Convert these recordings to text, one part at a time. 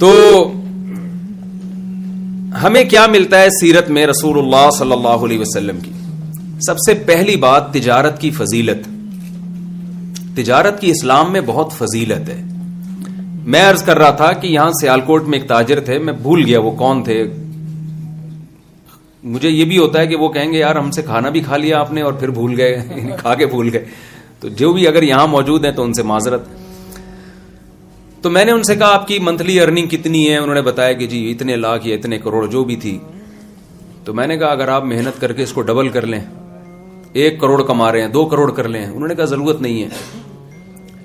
تو ہمیں کیا ملتا ہے سیرت میں رسول اللہ صلی اللہ علیہ وسلم کی؟ سب سے پہلی بات تجارت کی فضیلت. تجارت کی اسلام میں بہت فضیلت ہے. میں عرض کر رہا تھا کہ یہاں سیالکوٹ میں ایک تاجر تھے, میں بھول گیا وہ کون تھے. مجھے یہ بھی ہوتا ہے کہ وہ کہیں گے یار ہم سے کھانا بھی کھا لیا آپ نے اور پھر بھول گئے, کھا کے بھول گئے. تو جو بھی اگر یہاں موجود ہیں تو ان سے معذرت. تو میں نے ان سے کہا آپ کی منتھلی ارننگ کتنی ہے؟ انہوں نے بتایا کہ جی اتنے لاکھ یا اتنے کروڑ جو بھی تھی. تو میں نے کہا اگر آپ محنت کر کے اس کو ڈبل کر لیں, 1 کروڑ کما رہے ہیں 2 کروڑ کر لیں. انہوں نے کہا ضرورت نہیں ہے,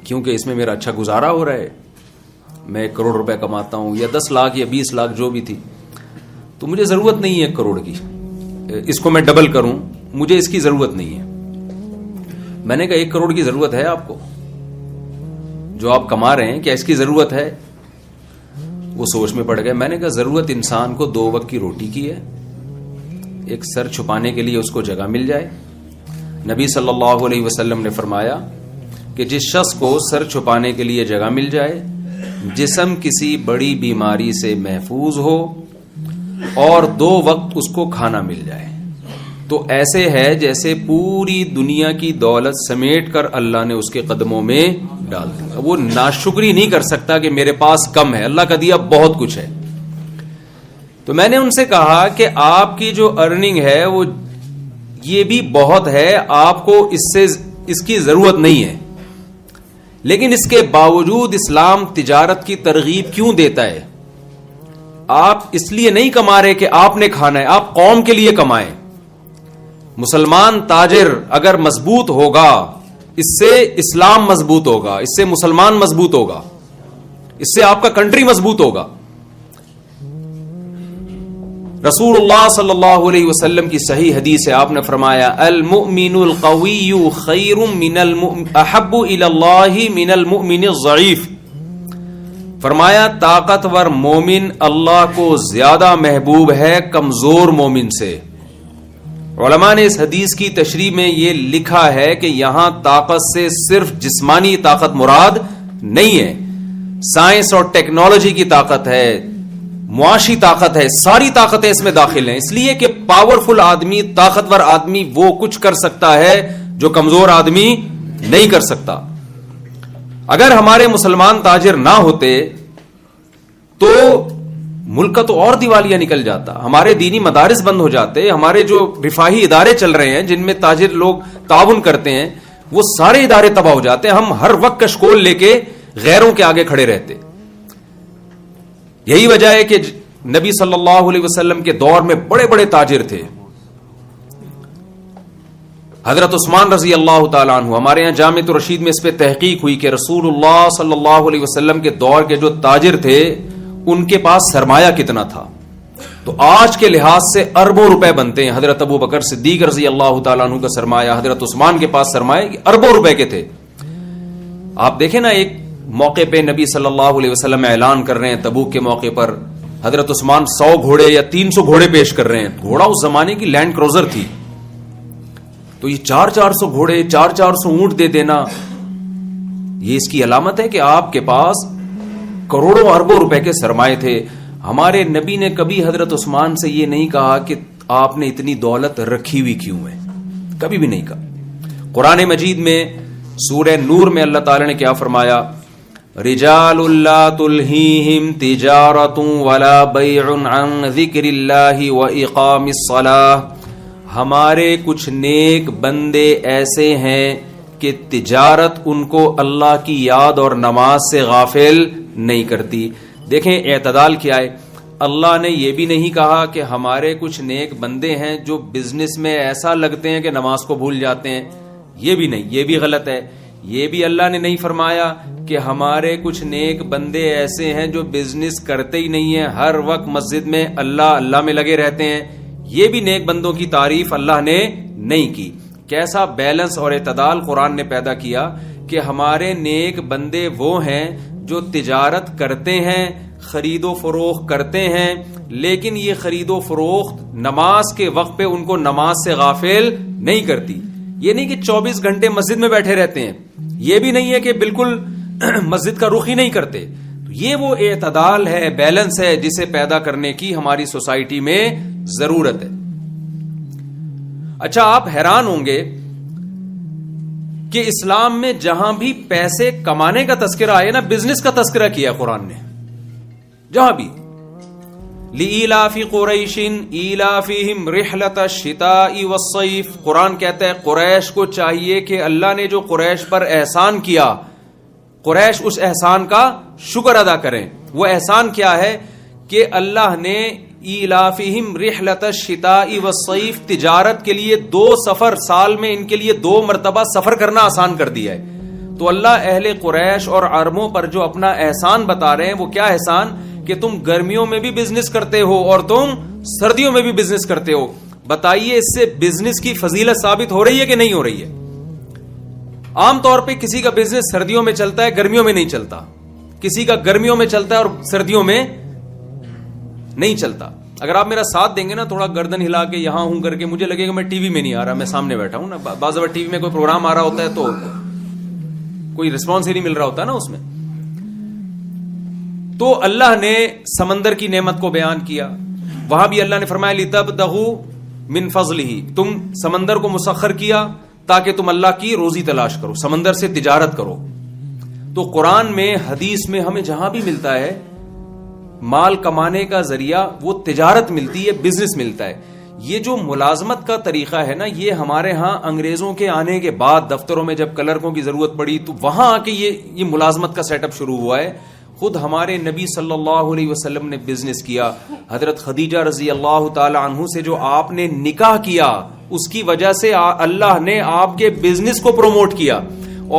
کیونکہ اس میں میرا اچھا گزارا ہو رہا ہے, میں 1 کروڑ روپے کماتا ہوں یا 10 لاکھ یا 20 لاکھ جو بھی تھی, تو مجھے ضرورت نہیں ہے 1 کروڑ کی, اس کو میں ڈبل کروں, مجھے اس کی ضرورت نہیں ہے. میں نے کہا 1 کروڑ کی ضرورت ہے آپ کو جو آپ کما رہے ہیں, کیا اس کی ضرورت ہے؟ وہ سوچ میں پڑ گئے. میں نے کہا ضرورت انسان کو 2 وقت کی روٹی کی ہے, ایک سر چھپانے کے لیے اس کو جگہ مل جائے. نبی صلی اللہ علیہ وسلم نے فرمایا کہ جس شخص کو سر چھپانے کے لیے جگہ مل جائے, جسم کسی بڑی بیماری سے محفوظ ہو اور 2 وقت اس کو کھانا مل جائے, تو ایسے ہے جیسے پوری دنیا کی دولت سمیٹ کر اللہ نے اس کے قدموں میں ڈال دی. وہ ناشکری نہیں کر سکتا کہ میرے پاس کم ہے, اللہ کا دیا بہت کچھ ہے. تو میں نے ان سے کہا کہ آپ کی جو ارننگ ہے وہ یہ بھی بہت ہے, آپ کو اس کی ضرورت نہیں ہے, لیکن اس کے باوجود اسلام تجارت کی ترغیب کیوں دیتا ہے؟ آپ اس لیے نہیں کما رہے کہ آپ نے کھانا ہے, آپ قوم کے لیے کمائیں. مسلمان تاجر اگر مضبوط ہوگا, اس سے اسلام مضبوط ہوگا, اس سے مسلمان مضبوط ہوگا, اس سے آپ کا کنٹری مضبوط ہوگا. رسول اللہ صلی اللہ علیہ وسلم کی صحیح حدیث ہے, آپ نے فرمایا المؤمن القوی خیر احب الی اللہ من المؤمن الضعیف. فرمایا طاقتور مومن اللہ کو زیادہ محبوب ہے کمزور مومن سے. علماء نے اس حدیث کی تشریح میں یہ لکھا ہے کہ یہاں طاقت سے صرف جسمانی طاقت مراد نہیں ہے, سائنس اور ٹیکنالوجی کی طاقت ہے, معاشی طاقت ہے, ساری طاقتیں اس میں داخل ہیں. اس لیے کہ پاورفل آدمی, طاقتور آدمی وہ کچھ کر سکتا ہے جو کمزور آدمی نہیں کر سکتا. اگر ہمارے مسلمان تاجر نہ ہوتے تو ملک کا تو اور دیوالیہ نکل جاتا, ہمارے دینی مدارس بند ہو جاتے, ہمارے جو رفاہی ادارے چل رہے ہیں جن میں تاجر لوگ تعاون کرتے ہیں وہ سارے ادارے تباہ ہو جاتے, ہم ہر وقت کشکول لے کے غیروں کے آگے کھڑے رہتے. یہی وجہ ہے کہ نبی صلی اللہ علیہ وسلم کے دور میں بڑے بڑے تاجر تھے. حضرت عثمان رضی اللہ تعالیٰ عنہ, ہمارے یہاں جامع الرشید میں اس پہ تحقیق ہوئی کہ رسول اللہ صلی اللہ علیہ وسلم کے دور کے جو تاجر تھے ان کے پاس سرمایہ کتنا تھا, تو آج کے لحاظ سے اربوں روپے بنتے ہیں. حضرت ابو بکر صدیق رضی اللہ تعالیٰ عنہ کا سرمایہ, حضرت عثمان کے پاس سرمایہ اربوں روپے کے تھے. آپ دیکھیں نا, ایک موقع پہ نبی صلی اللہ علیہ وسلم اعلان کر رہے ہیں تبوک کے موقع پر, حضرت عثمان 100 گھوڑے یا 300 گھوڑے پیش کر رہے ہیں. گھوڑا اس زمانے کی لینڈ کروزر تھی, تو یہ 400 گھوڑے 400 اونٹ دے دینا, یہ اس کی علامت ہے کہ آپ کے پاس کروڑوں اربوں روپے کے سرمایے تھے. ہمارے نبی نے کبھی حضرت عثمان سے یہ نہیں کہا کہ آپ نے اتنی دولت رکھی ہوئی کیوں ہے, کبھی بھی نہیں کہا. قرآن مجید میں سورہ نور میں اللہ تعالی نے کیا فرمایا, رجال لا تلہیہم تجارت ولا بیع عن ذکر اللہ واقام الصلاۃ. ہمارے کچھ نیک بندے ایسے ہیں کہ تجارت ان کو اللہ کی یاد اور نماز سے غافل نہیں کرتی. دیکھیں اعتدال کیا ہے, اللہ نے یہ بھی نہیں کہا کہ ہمارے کچھ نیک بندے ہیں جو بزنس میں ایسا لگتے ہیں کہ نماز کو بھول جاتے ہیں, یہ بھی نہیں, یہ بھی غلط ہے. یہ بھی اللہ نے نہیں فرمایا کہ ہمارے کچھ نیک بندے ایسے ہیں جو بزنس کرتے ہی نہیں ہیں, ہر وقت مسجد میں اللہ اللہ میں لگے رہتے ہیں. یہ بھی نیک بندوں کی تعریف اللہ نے نہیں کی. کیسا بیلنس اور اعتدال قرآن نے پیدا کیا کہ ہمارے نیک بندے وہ ہیں جو تجارت کرتے ہیں, خرید و فروخت کرتے ہیں, لیکن یہ خرید و فروخت نماز کے وقت پہ ان کو نماز سے غافل نہیں کرتی. یہ نہیں کہ 24 گھنٹے مسجد میں بیٹھے رہتے ہیں, یہ بھی نہیں ہے کہ بالکل مسجد کا رخ ہی نہیں کرتے. تو یہ وہ اعتدال ہے, بیلنس ہے, جسے پیدا کرنے کی ہماری سوسائٹی میں ضرورت ہے. اچھا, آپ حیران ہوں گے کہ اسلام میں جہاں بھی پیسے کمانے کا تذکرہ آئے نا, بزنس کا تذکرہ کیا قرآن نے, جہاں بھی. لِإِيلَافِ قُرَيْشٍ إِيلَافِهِمْ رِحْلَةَ الشِّتَاءِ وَالصَّيْفِ, قرآن کہتا ہے قریش کو چاہیے کہ اللہ نے جو قریش پر احسان کیا, قریش اس احسان کا شکر ادا کریں. وہ احسان کیا ہے کہ اللہ نے ایلافہم رحلۃ الشتاء والصیف, تجارت کے لیے 2 سفر سال میں ان کے لیے 2 مرتبہ سفر کرنا آسان کر دیا ہے. تو اللہ اہل قریش اور عربوں پر جو اپنا احسان بتا رہے ہیں, وہ کیا احسان کہ تم گرمیوں میں بھی بزنس کرتے ہو اور تم سردیوں میں بھی بزنس کرتے ہو. بتائیے اس سے بزنس کی فضیلت ثابت ہو رہی ہے کہ نہیں ہو رہی ہے؟ عام طور پہ کسی کا بزنس سردیوں میں چلتا ہے, گرمیوں میں نہیں چلتا. کسی کا گرمیوں میں چلتا ہے اور سردیوں میں نہیں چلتا. اگر آپ میرا ساتھ دیں گے نا, تھوڑا گردن ہلا کے یہاں ہوں کر کے, مجھے لگے گا میں ٹی وی میں نہیں آ رہا, میں سامنے بیٹھا ہوں نا. بعض دفعہ ٹی وی میں کوئی پروگرام آ رہا ہوتا ہے تو کوئی رسپانس ہی نہیں مل رہا ہوتا نا اس میں. تو اللہ نے سمندر کی نعمت کو بیان کیا, وہاں بھی اللہ نے فرمایا لِتَبْتَغُوا مِن فَضْلِهِ, تم سمندر کو مسخر کیا تاکہ تم اللہ کی روزی تلاش کرو, سمندر سے تجارت کرو. تو قرآن میں, حدیث میں ہمیں جہاں بھی ملتا ہے مال کمانے کا ذریعہ, وہ تجارت ملتی ہے, بزنس ملتا ہے. یہ جو ملازمت کا طریقہ ہے نا, یہ ہمارے ہاں انگریزوں کے آنے کے بعد دفتروں میں جب کلرکوں کی ضرورت پڑی تو وہاں آ کے یہ ملازمت کا سیٹ اپ شروع ہوا ہے. خود ہمارے نبی صلی اللہ علیہ وسلم نے بزنس کیا. حضرت خدیجہ رضی اللہ تعالی عنہ سے جو آپ نے نکاح کیا, اس کی وجہ سے اللہ نے آپ کے بزنس کو پروموٹ کیا,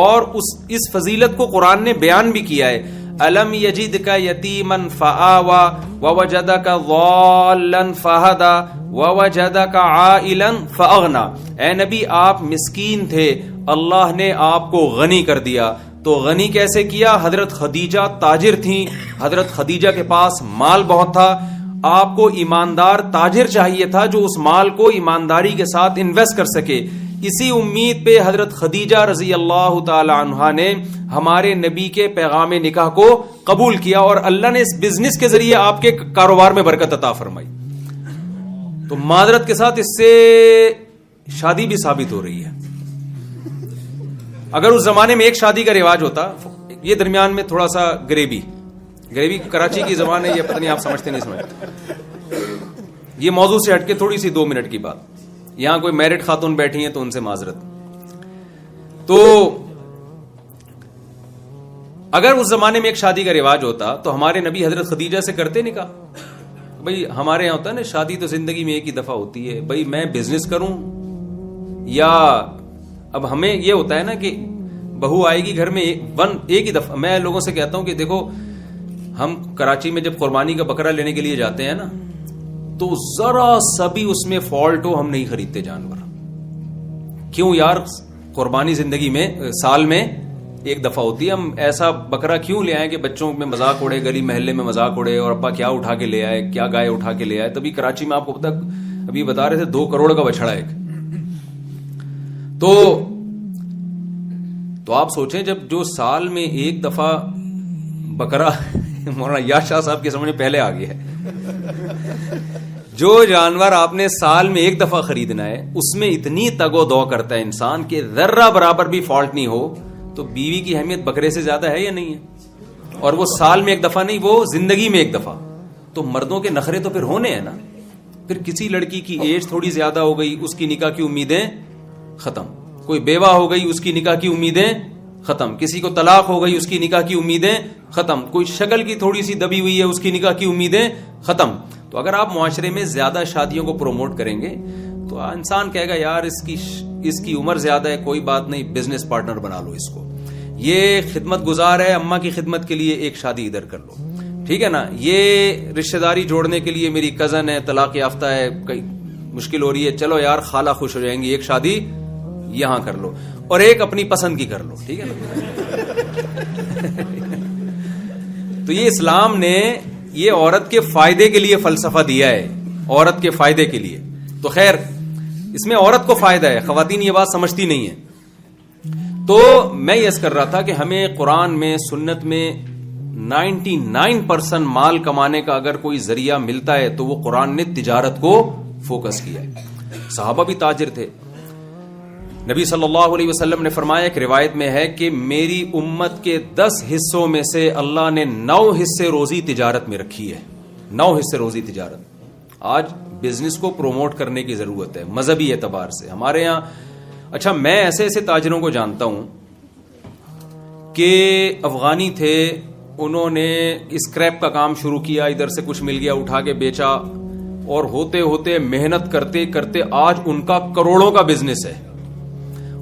اور اس فضیلت کو قرآن نے بیان بھی کیا ہے. الم یجدک یتیما فآوی ووجدک ضالا فہدی ووجدک عائلا فاغنی. اے نبی, آپ مسکین تھے, اللہ نے آپ کو غنی کر دیا. تو غنی کیسے کیا؟ حضرت خدیجہ تاجر تھیں, حضرت خدیجہ کے پاس مال بہت تھا. آپ کو ایماندار تاجر چاہیے تھا جو اس مال کو ایمانداری کے ساتھ انویسٹ کر سکے. اسی امید پہ حضرت خدیجہ رضی اللہ تعالی عنہا نے ہمارے نبی کے پیغام نکاح کو قبول کیا, اور اللہ نے اس بزنس کے ذریعے آپ کے کاروبار میں برکت عطا فرمائی. تو معذرت کے ساتھ اس سے شادی بھی ثابت ہو رہی ہے. اگر اس زمانے میں ایک شادی کا رواج ہوتا, یہ درمیان میں تھوڑا سا گریوی کراچی کی زبان ہے, یہ پتہ نہیں آپ سمجھتے نہیں سمجھتے, یہ موضوع سے ہٹ کے تھوڑی سی 2 منٹ کی بات. یہاں کوئی میرڈ خاتون بیٹھی ہیں تو ان سے معذرت. تو اگر اس زمانے میں ایک شادی کا رواج ہوتا تو ہمارے نبی حضرت خدیجہ سے کرتے نکاح. بھئی ہمارے یہاں ہوتا ہے نا, شادی تو زندگی میں ایک ہی دفعہ ہوتی ہے, بھئی میں بزنس کروں یا, اب ہمیں یہ ہوتا ہے نا کہ بہو آئے گی گھر میں ایک ہی دفعہ. میں لوگوں سے کہتا ہوں کہ دیکھو, ہم کراچی میں جب قربانی کا بکرا لینے کے لیے جاتے ہیں نا, تو ذرا سا بھی اس میں فالٹ ہو, ہم نہیں خریدتے جانور. کیوں یار, قربانی زندگی میں سال میں ایک دفعہ ہوتی ہے, ہم ایسا بکرا کیوں لے آئے کہ بچوں میں مذاق اڑے, گلی محلے میں مذاق اڑے, اور ابا کیا اٹھا کے لے آئے, کیا گائے اٹھا کے لے آئے. تبھی کراچی میں آپ کو پتا, ابھی بتا رہے تھے 2 کروڑ کا بچڑا ایک. تو آپ سوچیں, جب جو سال میں ایک دفعہ بکرا, مولانا یاد شاہ صاحب کے سمجھ پہلے آ گیا ہے, جو جانور آپ نے سال میں ایک دفعہ خریدنا ہے, اس میں اتنی تگ و دو کرتا ہے انسان کہ ذرہ برابر بھی فالٹ نہیں ہو, تو بیوی کی اہمیت بکرے سے زیادہ ہے یا نہیں ہے؟ اور وہ سال میں ایک دفعہ نہیں, وہ زندگی میں ایک دفعہ. تو مردوں کے نخرے تو پھر ہونے ہیں نا. پھر کسی لڑکی کی ایج تھوڑی زیادہ ہو گئی, اس کی نکاح کی امیدیں ختم. کوئی بیوہ ہو گئی, اس کی نکاح کی امیدیں ختم. کسی کو طلاق ہو گئی, اس کی نکاح کی امیدیں ختم. کوئی شکل کی تھوڑی سی دبی ہوئی ہے, اس کی نکاح کی امیدیں ختم. تو اگر آپ معاشرے میں زیادہ شادیوں کو پروموٹ کریں گے تو انسان کہے گا یار اس کی عمر زیادہ ہے, کوئی بات نہیں, بزنس پارٹنر بنا لو اس کو. یہ خدمت گزار ہے, اماں کی خدمت کے لیے ایک شادی ادھر کر لو, ٹھیک ہے نا. یہ رشتہ داری جوڑنے کے لیے میری کزن ہے, طلاق یافتہ ہے, کئی مشکل ہو رہی ہے, چلو یار خالہ خوش ہو جائیں گی, ایک شادی یہاں کر لو, اور ایک اپنی پسند کی کر لو, ٹھیک ہے نا. تو یہ اسلام نے یہ عورت کے فائدے کے لیے فلسفہ دیا ہے, عورت کے فائدے کے لیے. تو خیر, اس میں عورت کو فائدہ ہے, خواتین یہ بات سمجھتی نہیں ہے. تو میں یہ عرض کر رہا تھا کہ ہمیں قرآن میں, سنت میں 99% مال کمانے کا اگر کوئی ذریعہ ملتا ہے تو وہ قرآن نے تجارت کو فوکس کیا ہے. صحابہ بھی تاجر تھے. نبی صلی اللہ علیہ وسلم نے فرمایا کہ روایت میں ہے کہ میری امت کے 10 حصوں میں سے اللہ نے 9 حصے روزی تجارت میں رکھی ہے. 9 حصے روزی تجارت. آج بزنس کو پروموٹ کرنے کی ضرورت ہے مذہبی اعتبار سے ہمارے ہاں. اچھا میں ایسے ایسے تاجروں کو جانتا ہوں کہ افغانی تھے, انہوں نے اسکریپ کا کام شروع کیا, ادھر سے کچھ مل گیا اٹھا کے بیچا, اور ہوتے ہوتے محنت کرتے کرتے آج ان کا کروڑوں کا بزنس ہے.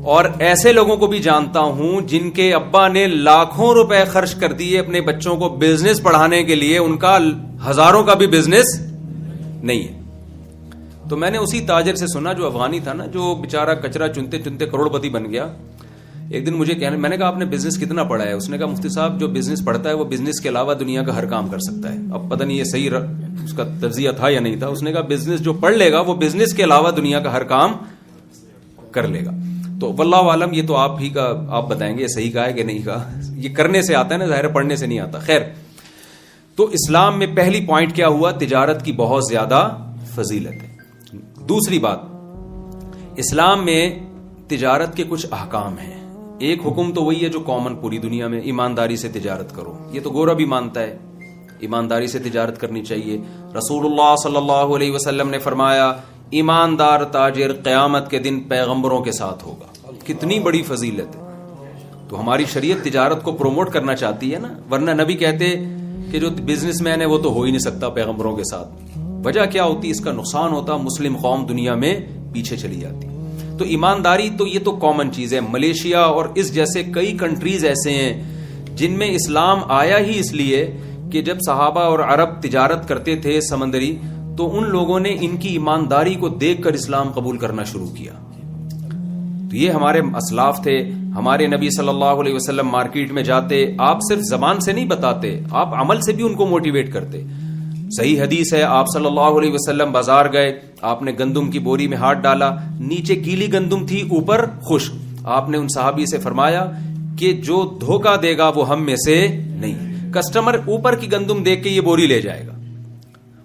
اور ایسے لوگوں کو بھی جانتا ہوں جن کے ابا نے لاکھوں روپے خرچ کر دیے اپنے بچوں کو بزنس پڑھانے کے لیے, ان کا ہزاروں کا بھی بزنس نہیں ہے. تو میں نے اسی تاجر سے سنا جو افغانی تھا نا, جو بیچارہ کچرا چنتے چنتے کروڑ پتی بن گیا. ایک دن مجھے کہنے, میں نے کہا آپ نے بزنس کتنا پڑھا ہے؟ اس نے کہا مفتی صاحب جو بزنس پڑھتا ہے وہ بزنس کے علاوہ دنیا کا ہر کام کر سکتا ہے. اب پتہ نہیں یہ صحیح اس کا تجزیہ تھا یا نہیں تھا. اس نے کہا بزنس جو پڑھ لے گا وہ بزنس کے علاوہ دنیا کا ہر کام کر لے گا. تو واللہ عالم, یہ تو آپ ہی کا آپ بتائیں گے صحیح کہا ہے کہ نہیں کہا. یہ کرنے سے آتا ہے نا, ظاہر پڑھنے سے نہیں آتا. خیر, تو اسلام میں پہلی پوائنٹ کیا ہوا؟ تجارت کی بہت زیادہ فضیلت ہے. دوسری بات, اسلام میں تجارت کے کچھ احکام ہیں. ایک حکم تو وہی ہے جو کامن پوری دنیا میں, ایمانداری سے تجارت کرو. یہ تو گورا بھی مانتا ہے ایمانداری سے تجارت کرنی چاہیے. رسول اللہ صلی اللہ علیہ وسلم نے فرمایا ایماندار تاجر قیامت کے دن پیغمبروں کے ساتھ ہوگا. کتنی بڑی فضیلت ہے. تو ہماری شریعت تجارت کو پروموٹ کرنا چاہتی ہے نا, ورنہ نبی کہتے کہ جو بزنس مین ہے وہ تو ہو ہی نہیں سکتا پیغمبروں کے ساتھ. وجہ کیا ہوتی؟ اس کا نقصان ہوتا, مسلم قوم دنیا میں پیچھے چلی جاتی. تو ایمانداری تو یہ تو کامن چیز ہے. ملیشیا اور اس جیسے کئی کنٹریز ایسے ہیں جن میں اسلام آیا ہی اس لیے کہ جب صحابہ اور عرب تجارت کرتے تھے سمندری, تو ان لوگوں نے ان کی ایمانداری کو دیکھ کر اسلام قبول کرنا شروع کیا. تو یہ ہمارے اسلاف تھے. ہمارے نبی صلی اللہ علیہ وسلم مارکیٹ میں جاتے, آپ صرف زبان سے نہیں بتاتے, آپ عمل سے بھی ان کو موٹیویٹ کرتے. صحیح حدیث ہے, آپ صلی اللہ علیہ وسلم بازار گئے, آپ نے گندم کی بوری میں ہاتھ ڈالا, نیچے گیلی گندم تھی اوپر خشک. آپ نے ان صحابی سے فرمایا کہ جو دھوکہ دے گا وہ ہم میں سے نہیں. کسٹمر اوپر کی گندم دیکھ کے یہ بوری لے جائے گا.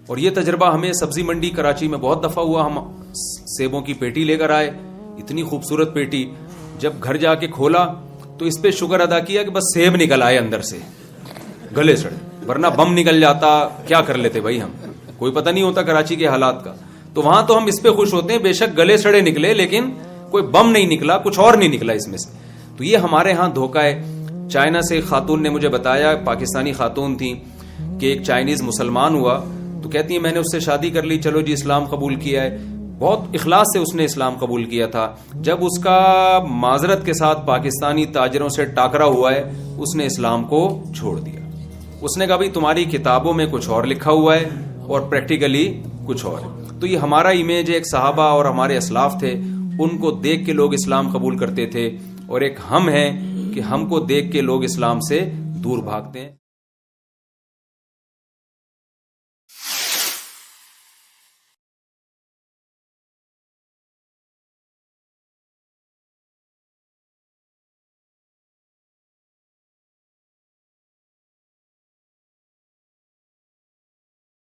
اور یہ تجربہ ہمیں سبزی منڈی کراچی میں بہت دفعہ ہوا. ہم سیبوں کی پیٹی لے کر آئے, اتنی خوبصورت پیٹی, جب گھر جا کے کھولا تو اس پہ شکر ادا کیا کہ بس سیب نکل آئے اندر سے گلے سڑے, ورنہ بم نکل جاتا کیا کر لیتے بھائی ہم, کوئی پتہ نہیں ہوتا کراچی کے حالات کا. تو وہاں تو ہم اس پہ خوش ہوتے ہیں, بے شک گلے سڑے نکلے لیکن کوئی بم نہیں نکلا, کچھ اور نہیں نکلا اس میں سے. تو یہ ہمارے ہاں دھوکہ ہے. چائنا سے خاتون نے مجھے بتایا, پاکستانی خاتون تھی, کہ ایک چائنیز مسلمان ہوا, تو کہتی ہے میں نے اس سے شادی کر لی, چلو جی اسلام قبول کیا ہے. بہت اخلاص سے اس نے اسلام قبول کیا تھا. جب اس کا معذرت کے ساتھ پاکستانی تاجروں سے ٹاکرا ہوا ہے, اس نے اسلام کو چھوڑ دیا. اس نے کہا بھائی تمہاری کتابوں میں کچھ اور لکھا ہوا ہے اور پریکٹیکلی کچھ اور ہے. تو یہ ہمارا امیج ہے, ایک صحابہ اور ہمارے اسلاف تھے, ان کو دیکھ کے لوگ اسلام قبول کرتے تھے, اور ایک ہم ہیں کہ ہم کو دیکھ کے لوگ اسلام سے دور بھاگتے ہیں.